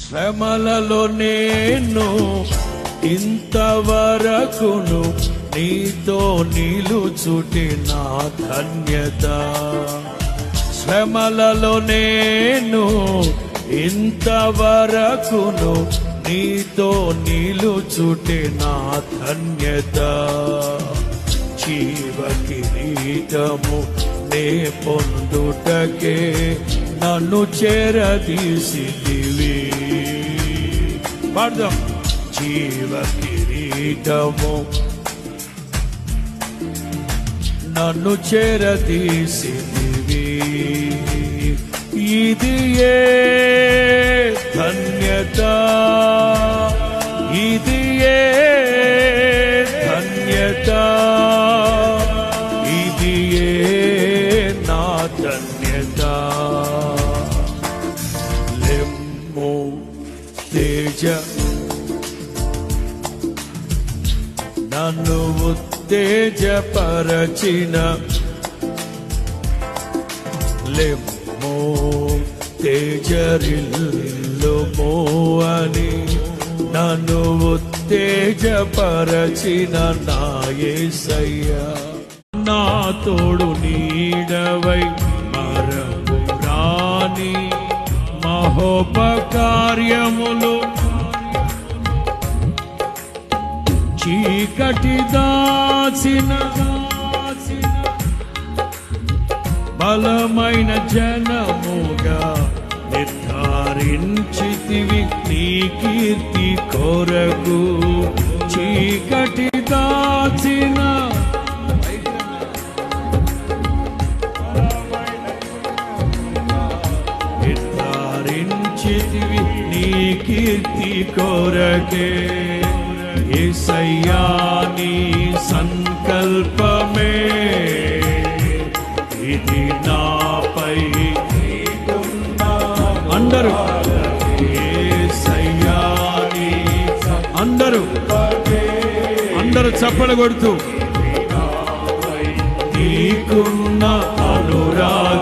శ్రమలలో నేను ఇంతవరకును నీతో నిలుచుటి నా ధన్యత. శ్రమలలో నేను ఇంతవరకును నీతో నిలుచుటి నా ధన్యత. జీవ కిరీటము నే పొందుటకే నన్ను చేరదీసితివి. పాడదాం. జీవ కిరీటము నన్ను చేరదీసితివి. ఇది ఏ ధన్యత, ఇది ఏ ధన్యత, ఇది ఏ నా ధన్యత. లెమ్ము తేజ నన్ను ఉత్తేజపరచిన, లెమ్ము తేజరిల్లుమో అని నన్ను ఉత్తేజపరచిన నా యేసయ్యా. నా తోడు నీడవై మరము రాని మహోపకార్యములు చీకటి దాచిన బలమైన జనముగా నిర్ధారించితివి నీ కీర్తి కొరకు. చీకటి దాచిన నిర్ధారించితివి నీ కీర్తి కొరకే. యేసయ్యా నీ సంకల్పమే ఇది నాపై. అందరూ యేసయ్యా నీ, అందరూ చప్పలు కొడుతూ నీకున్న అనురాగ